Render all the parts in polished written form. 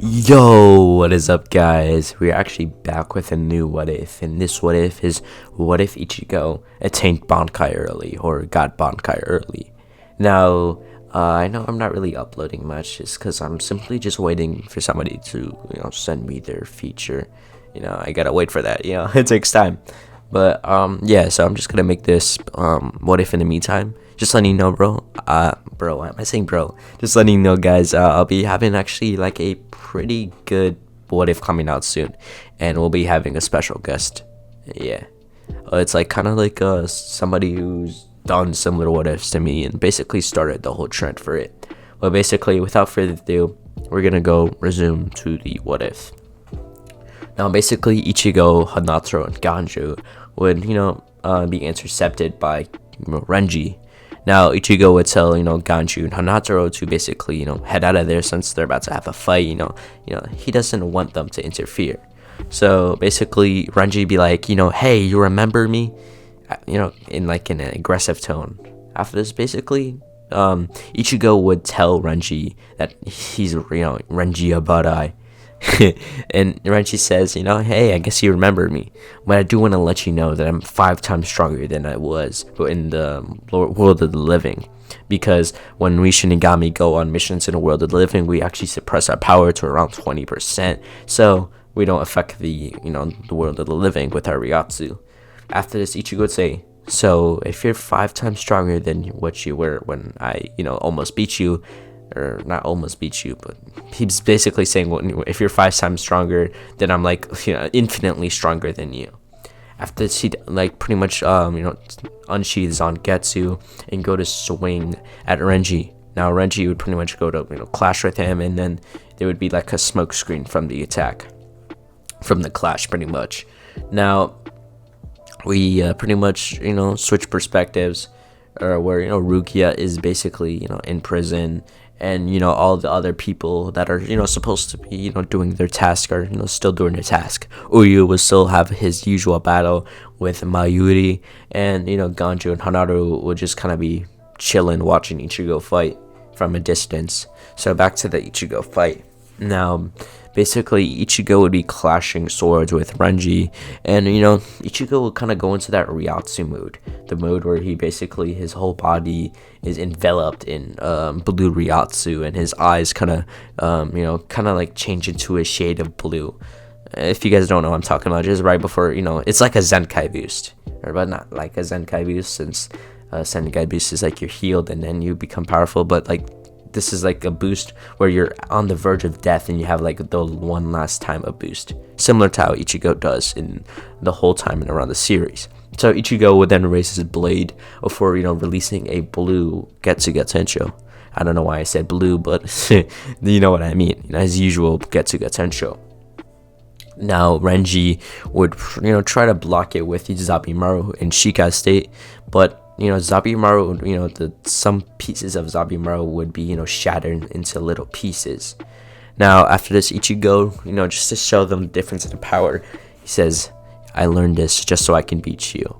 Yo, what is up, guys? We're actually back with a new what if, and this what if is what if Ichigo attained Bankai early or got Bankai early. Now, I know I'm not really uploading much, it's because I'm simply just waiting for somebody to, send me their feature. I gotta wait for that. It takes time. But yeah, so I'm just gonna make this what if in the meantime. Just letting you know, bro. Bro, why am I saying bro? Just letting you know, guys. I'll be having actually like a pretty good what if coming out soon, and we'll be having a special guest. Yeah, it's like kind of like somebody who's done similar what ifs to me and basically started the whole trend for it. But basically, without further ado, we're gonna go resume to the what if. Now, basically, Ichigo, Hanataro, and Ganju would, be intercepted by Renji. Now, Ichigo would tell, Ganju and Hanataro to basically, head out of there since they're about to have a fight. He doesn't want them to interfere. So basically, Renji be like, hey, you remember me? In an aggressive tone. After this, basically, Ichigo would tell Renji that he's, Renji Abadai. And Renji says, hey, I guess you remember me, but I do want to let you know that I'm 5 times stronger than I was in the world of the living, because when we Shinigami go on missions in the world of the living, we actually suppress our power to around 20%, so we don't affect the world of the living with our Ryatsu. After this, Ichigo would say, so if you're 5 times stronger than what you were when I almost beat you, or not almost beat you, but he's basically saying, well, if you're 5 times stronger, then I'm like, infinitely stronger than you. After this, he pretty much unsheathes on Getsu and go to swing at Renji. Now Renji would pretty much go to clash with him, and then there would be like a smoke screen from the attack, from the clash, pretty much. Now we pretty much switch perspectives, where Rukia is basically in prison, and all the other people that are supposed to be doing their task are still doing their task. Uyu will still have his usual battle with Mayuri, and Ganju and Hanaru will just kind of be chilling watching Ichigo fight from a distance. So back to the Ichigo fight. Now basically, Ichigo would be clashing swords with Renji, and Ichigo would kind of go into that Ryatsu mode, the mode where he basically, his whole body is enveloped in blue Ryatsu, and his eyes kind of like change into a shade of blue. If you guys don't know what I'm talking about, just right before, it's like a Zenkai boost, but not like a Zenkai boost, since Zenkai boost is like you're healed and then you become powerful, but like this is like a boost where you're on the verge of death and you have like the one last time a boost, similar to how Ichigo does in the whole time and around the series. So Ichigo would then raise his blade before releasing a blue Getsuga Tensho. I don't know why I said blue, but you know what I mean. His usual Getsuga Tensho. Now Renji would try to block it with Zabimaru in Shika state, but Zabimaru, some pieces of Zabimaru would be, shattered into little pieces. Now, after this, Ichigo, just to show them the difference in power, he says, I learned this just so I can beat you.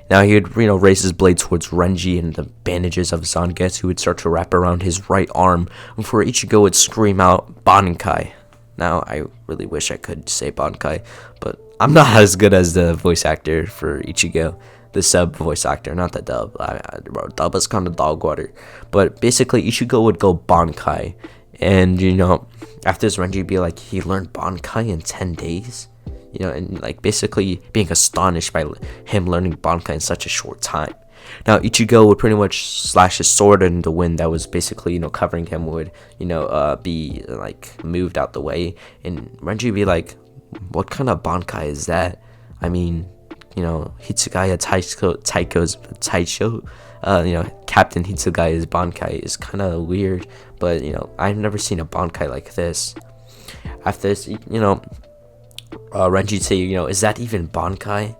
Now, he would, raise his blade towards Renji, and the bandages of Zangetsu would start to wrap around his right arm before Ichigo would scream out, Bankai. Now, I really wish I could say Bankai, but I'm not as good as the voice actor for Ichigo. The sub voice actor, not the dub. Dub is kind of dog water. But basically, Ichigo would go Bankai. And, after this, Renji would be like, he learned Bankai in 10 days? And like basically being astonished by him learning Bankai in such a short time. Now, Ichigo would pretty much slash his sword, and the wind that was basically, covering him would, be like moved out the way. And Renji would be like, what kind of Bankai is that? I mean, Hitsugaya Taisho, Captain Hitsugaya's Bankai is kind of weird, but, I've never seen a Bankai like this. After this, Renji'd say, is that even Bankai?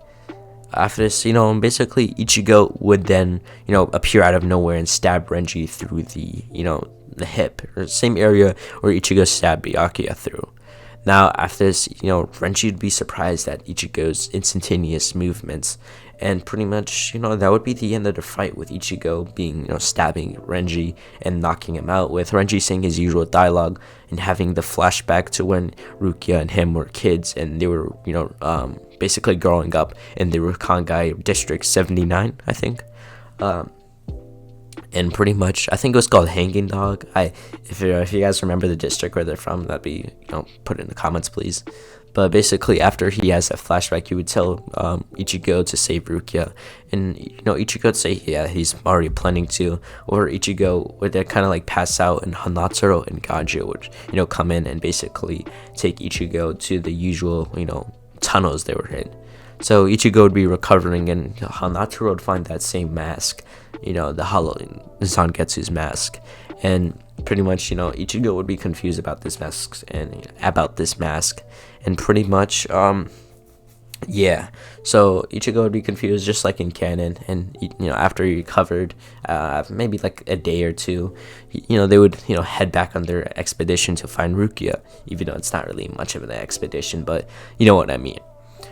After this, basically Ichigo would then, appear out of nowhere and stab Renji through the hip, or same area where Ichigo stabbed Byakuya through. Now, after this, Renji would be surprised at Ichigo's instantaneous movements, And pretty much, that would be the end of the fight, with Ichigo being, stabbing Renji and knocking him out, with Renji saying his usual dialogue and having the flashback to when Rukia and him were kids, and they were, basically growing up in the Bankai District 79, I think. And pretty much, I think it was called Hanging Dog. If you guys remember the district where they're from, that'd be, put it in the comments, please. But basically, after he has that flashback, he would tell Ichigo to save Rukia, and Ichigo would say, yeah, he's already planning to. Or Ichigo would kind of like pass out, and Hanatsuro and Ganjo would come in and basically take Ichigo to the usual tunnels they were in. So Ichigo would be recovering, and Hanatsuro would find that same mask, the hollow Zangetsu's mask, and pretty much Ichigo would be confused about this mask, and pretty much yeah, so Ichigo would be confused just like in canon, and after he recovered, maybe like a day or two, they would head back on their expedition to find Rukia, even though it's not really much of an expedition, but you know what I mean.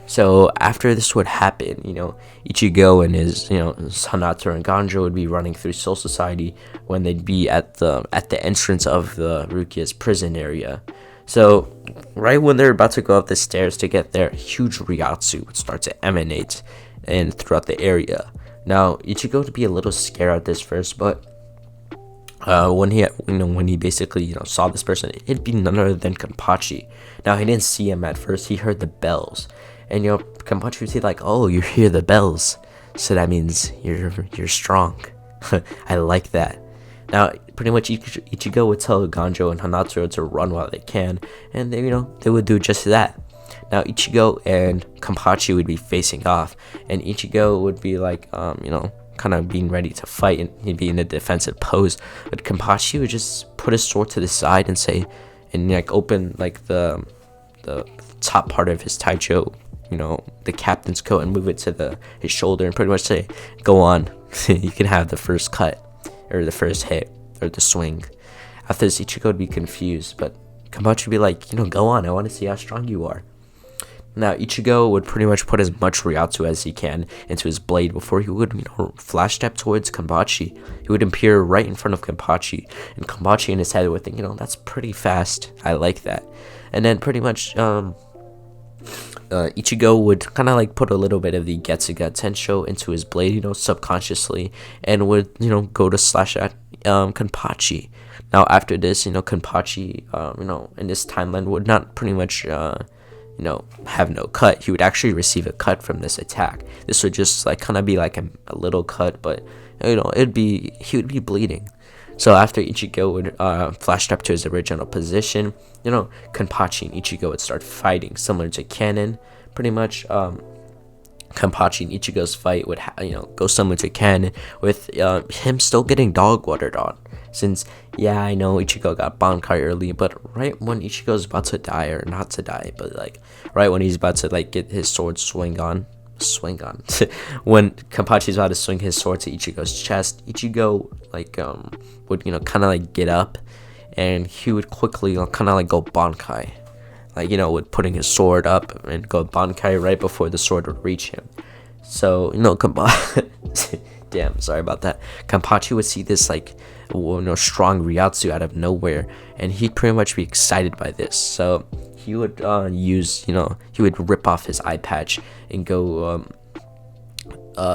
So after this would happen, Ichigo and his Hanatsuro and Ganjo would be running through Soul Society when they'd be at the entrance of the Rukia's prison area. So right when they're about to go up the stairs to get there, huge Ryatsu would start to emanate and throughout the area. Now Ichigo would be a little scared at this first, but when he basically saw this person, it'd be none other than Kenpachi. Now he didn't see him at first; he heard the bells, and Kenpachi would say like, "Oh, you hear the bells, so that means you're strong." I like that. Now pretty much Ichigo would tell Ganjo and Hanatsuro to run while they can, and they would do just that. Now Ichigo and Kenpachi would be facing off, and Ichigo would be like kind of being ready to fight, and he'd be in a defensive pose, but Kenpachi would just put his sword to the side and say, and open the top part of his taicho, the captain's coat, and move it to his shoulder, and pretty much say, "Go on, you can have the first cut, or the first hit, or the swing." After this, Ichigo would be confused, but Kenpachi would be like, "Go on, I want to see how strong you are." Now Ichigo would pretty much put as much Ryatsu as he can into his blade before he would flash step towards Kenpachi. He would appear right in front of Kenpachi, and Kenpachi in his head would think, that's pretty fast, I like that. And then pretty much Ichigo would kind of put a little bit of the Getsuga Tensho into his blade, subconsciously, and would go to slash at Kenpachi. Now after this, Kenpachi in this timeline would not pretty much have no cut. He would actually receive a cut from this attack. This would just kind of be like a little cut, but he would be bleeding. So after Ichigo would flash up to his original position, Kenpachi and Ichigo would start fighting, similar to canon. Pretty much Kenpachi and Ichigo's fight would go similar to canon, with him still getting dog watered on. Since, yeah, I know Ichigo got Bankai early, but right when Ichigo's about to die, or not to die, but right when he's about to get his sword swing on, when Kenpachi's about to swing his sword to Ichigo's chest, Ichigo would kind of get up, and he would quickly kind of go Bankai, with putting his sword up and go Bankai right before the sword would reach him. So damn, sorry about that. Kenpachi would see this strong Ryatsu out of nowhere, and he'd pretty much be excited by this. So he would he would rip off his eye patch and go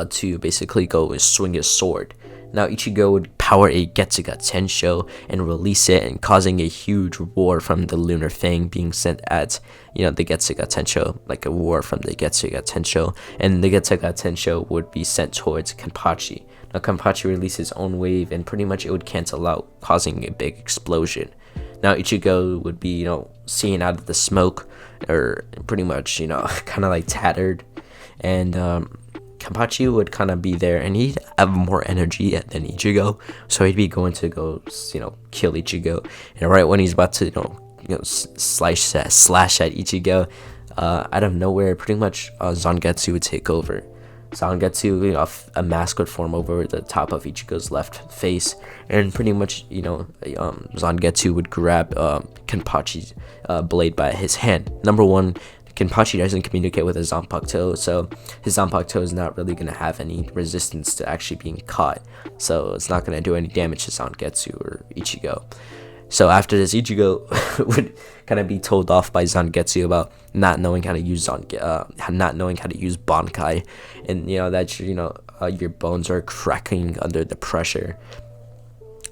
to basically go swing his sword. Now Ichigo would power a Getsuga Tensho and release it, and causing a huge roar from the Lunar Fang being sent at the Getsuga Tensho, like a roar from the Getsuga Tensho, and the Getsuga Tensho would be sent towards Kenpachi. Now Kenpachi released his own wave, and pretty much it would cancel out, causing a big explosion. Now Ichigo would be seeing out of the smoke, or pretty much kind of tattered, and Kenpachi would kind of be there, and he'd have more energy than Ichigo, so he'd be going to go kill Ichigo, and right when he's about to slash at Ichigo, out of nowhere, pretty much Zangetsu would take over. Zangetsu, a mask would form over the top of Ichigo's left face, and pretty much Zangetsu would grab Kenpachi's blade by his hand. Number one, Kenpachi doesn't communicate with his Zanpakuto, so his Zanpakuto is not really going to have any resistance to actually being caught, so it's not going to do any damage to Zangetsu or Ichigo. So after this, Ichigo would kind of be told off by Zangetsu about not knowing how to use Bankai, and that your bones are cracking under the pressure.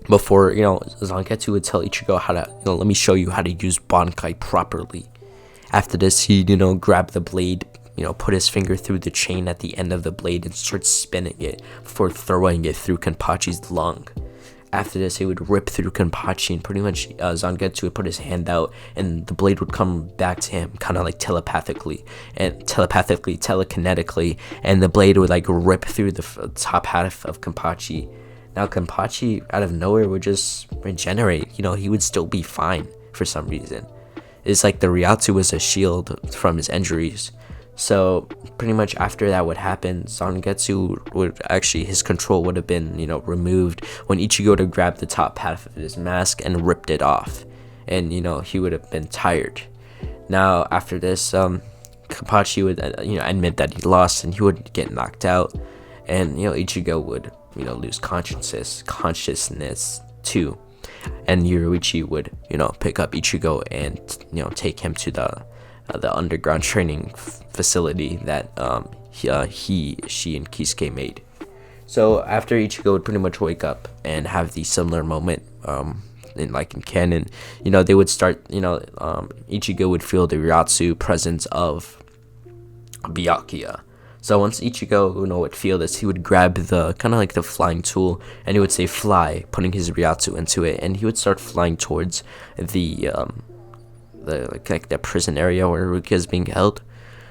Before Zangetsu would tell Ichigo how to let me show you how to use Bankai properly. After this, he grab the blade, put his finger through the chain at the end of the blade and start spinning it before throwing it through Kenpachi's lung. After this, he would rip through Kenpachi, and pretty much Zangetsu would put his hand out, and the blade would come back to him, kind of like telekinetically, and the blade would like rip through the top half of Kenpachi. Now Kenpachi, out of nowhere, would just regenerate. He would still be fine for some reason. It's like the Ryatsu was a shield from his injuries. So pretty much after that would happen, Zangetsu would actually, his control would have been removed when Ichigo would have grabbed the top half of his mask and ripped it off, and he would have been tired. Now after this, Kenpachi would admit that he lost, and he would get knocked out, and Ichigo would lose consciousness too, and Yoruichi would pick up Ichigo and take him to the underground training facility that she and Kisuke made. So after Ichigo would pretty much wake up and have the similar moment in canon, they would start, Ichigo would feel the Ryatsu presence of Byakuya. So once Ichigo would feel this, he would grab the kind of like the flying tool, and he would say fly, putting his Ryatsu into it, and he would start flying towards the prison area where Rukia is being held.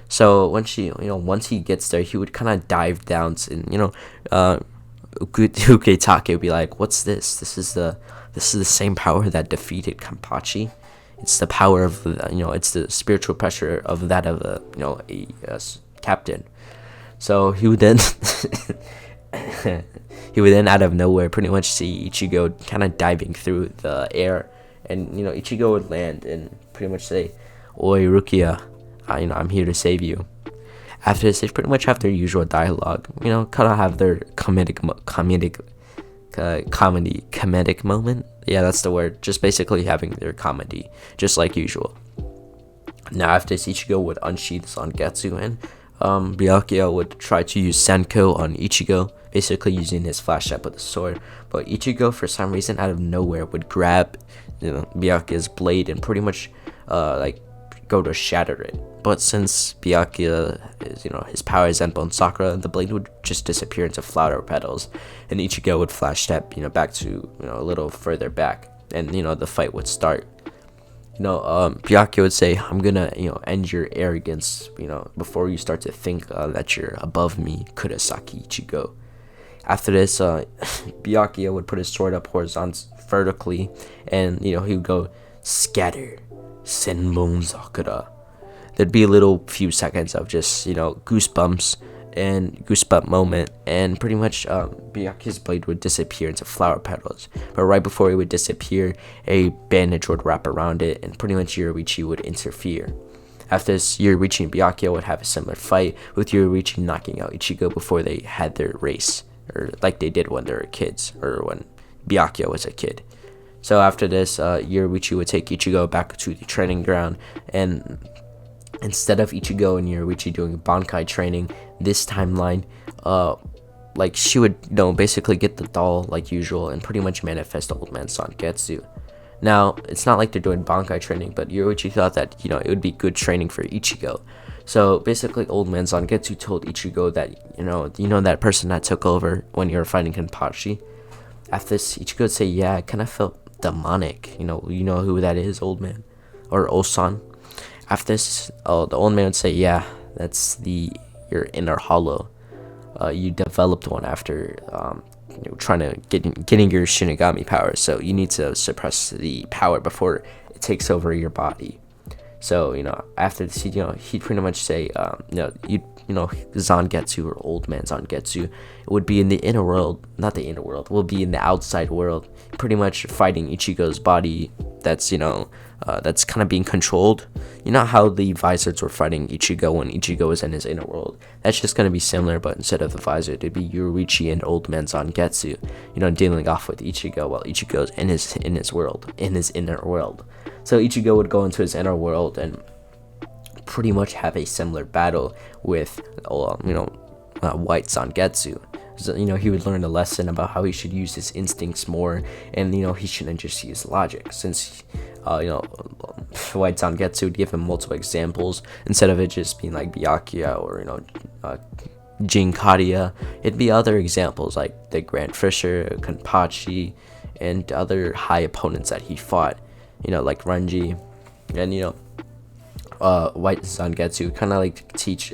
So once he gets there, he would kind of dive down, and Uketake would be like, "What's this? This is the same power that defeated Kenpachi. It's the power of it's the spiritual pressure of that of a captain." So he would then out of nowhere pretty much see Ichigo kind of diving through the air, and Ichigo would land and pretty much say, "Oi, Rukia, I'm here to save you." After this, they pretty much have their usual dialogue, kind of have their comedic moment. Yeah, that's the word. Just basically having their comedy, just like usual. Now after this, Ichigo would unsheath Zangetsu, and Byakuya would try to use Senko on Ichigo, basically using his flash up with a sword. But Ichigo, for some reason, out of nowhere, would grab Byakuya's blade and pretty much go to shatter it. But since Byakuya is his power is Zenbone Sakura, the blade would just disappear into flower petals, and Ichigo would flash step back to a little further back, and the fight would start. Byakuya would say, "I'm gonna end your arrogance before you start to think that you're above me, Kurosaki Ichigo." After this, Byakuya would put his sword up vertically, and he would go, "Scatter, Senbone Sakura." There'd be a little few seconds of just goosebump moment, and pretty much Byakuya's blade would disappear into flower petals. But right before it would disappear, a bandage would wrap around it, and pretty much Yoruichi would interfere. After this, Yoruichi and Byakuya would have a similar fight, with Yoruichi knocking out Ichigo before they had their race, or like they did when they were kids, or when Byakuya was a kid. So after this, Yoruichi would take Ichigo back to the training ground, and instead of Ichigo and Yoruichi doing Bankai training, this timeline, she would basically get the doll like usual and pretty much manifest Old Man Zangetsu. Now, it's not like they're doing Bankai training, but Yoruichi thought that it would be good training for Ichigo. So basically, Old Man Zangetsu told Ichigo that that person that took over when you were fighting Kenpachi. After this, Ichigo would say, "Yeah, I kind of felt demonic. You know who that is, old man, or Osan?" After this, the old man would say, "Yeah, that's your inner hollow. You developed one after trying to getting your Shinigami power. So you need to suppress the power before it takes over your body." So after this, he'd pretty much say, Zangetsu, or old man Zangetsu, would be in the inner world, not the inner world, will be in the outside world, pretty much fighting Ichigo's body that's that's kind of being controlled. How the Visors were fighting Ichigo when Ichigo was in his inner world? That's just going to be similar, but instead of the Visor, it'd be Yoruichi and old man Zangetsu, dealing off with Ichigo while Ichigo's in his inner world. So Ichigo would go into his inner world and pretty much have a similar battle with white Zangetsu. So, he would learn a lesson about how he should use his instincts more, and he shouldn't just use logic, since white Zangetsu would give him multiple examples instead of it just being like Byakuya or Jinkaria. It'd be other examples like the Grand Fisher, Kenpachi, and other high opponents that he fought, like Renji. And white Zangetsu kind of like teach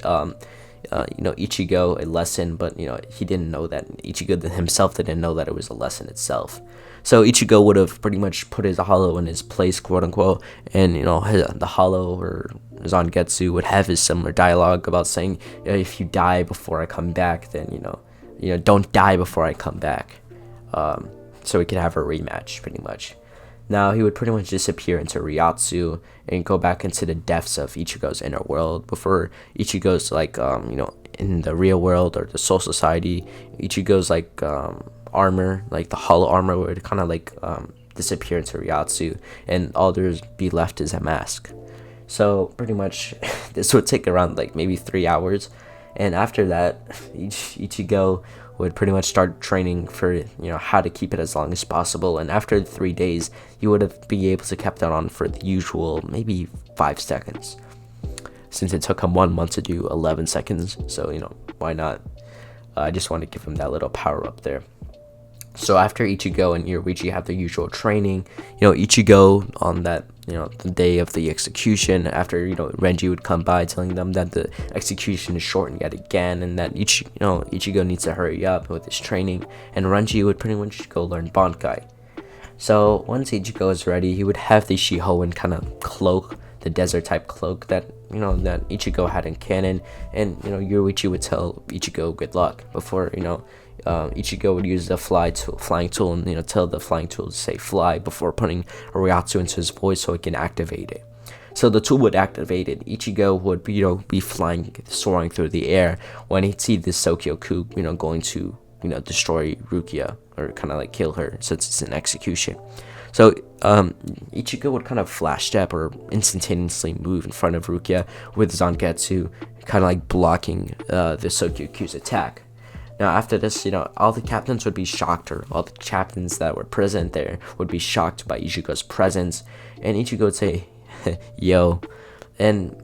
Ichigo a lesson, but he didn't know that. Ichigo himself didn't know that it was a lesson itself. So Ichigo would have pretty much put his hollow in his place, quote unquote, and the hollow or Zangetsu would have his similar dialogue about saying, if you die before I come back, then don't die before I come back, so we could have a rematch, pretty much. Now he would pretty much disappear into Ryatsu and go back into the depths of Ichigo's inner world before Ichigo's in the real world or the Soul Society. Ichigo's armor, like the hollow armor, would kind of disappear into Ryatsu, and all there's be left is a mask. So pretty much this would take around maybe 3 hours, and after that Ichigo would pretty much start training for how to keep it as long as possible. And after 3 days, he would have be able to kept it on for the usual maybe 5 seconds, since it took him 1 month to do 11 seconds. So why not? I just want to give him that little power up there. So after Ichigo and Yoruichi have their usual training, Ichigo on that the day of the execution, after Renji would come by telling them that the execution is shortened yet again, and that Ichigo needs to hurry up with his training, and Renji would pretty much go learn Bankai. So once Ichigo is ready, he would have the Shihoin kind of cloak, the desert type cloak that that Ichigo had in canon, and Yoruichi would tell Ichigo good luck before Ichigo would use the flying tool and tell the flying tool to say fly before putting Ryatsu into his voice so it can activate it. So the tool would activate it. Ichigo would be soaring through the air when he'd see this Sokyoku going to destroy Rukia, or kind of kill her, since it's an execution. So Ichigo would kind of flash step or instantaneously move in front of Rukia with Zangetsu kind of blocking the Sokyoku's attack. Now after this, all the captains would be shocked, or all the captains that were present there would be shocked by Ichigo's presence, and Ichigo would say, yo, and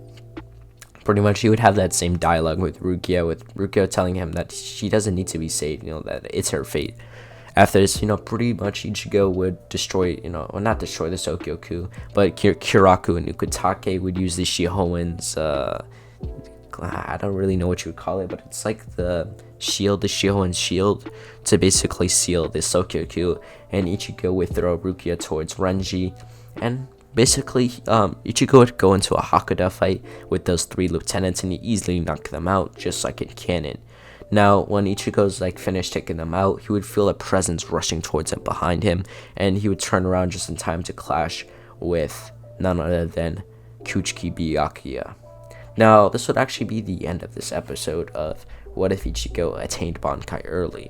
pretty much he would have that same dialogue with Rukia telling him that she doesn't need to be saved, that it's her fate. After this, pretty much Ichigo would destroy, well, not destroy the Sokyoku, but Kiraku and Ukutake would use the Shihoin's, I don't really know what you would call it, but it's like the Shihoin's shield, to basically seal the Sokyoku, and Ichigo would throw Rukia towards Renji, and basically Ichigo would go into a Hakuda fight with those 3 lieutenants, and he easily knocked them out, just like in canon. Now, when Ichigo's finished taking them out, he would feel a presence rushing towards him behind him, and he would turn around just in time to clash with none other than Kuchiki Byakuya. Now, this would actually be the end of this episode of What If Ichigo Attained Bankai Early.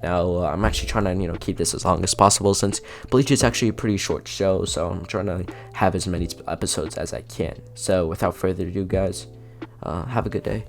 Now, I'm actually trying to, keep this as long as possible, since Bleach is actually a pretty short show, so I'm trying to have as many episodes as I can. So, without further ado, guys, have a good day.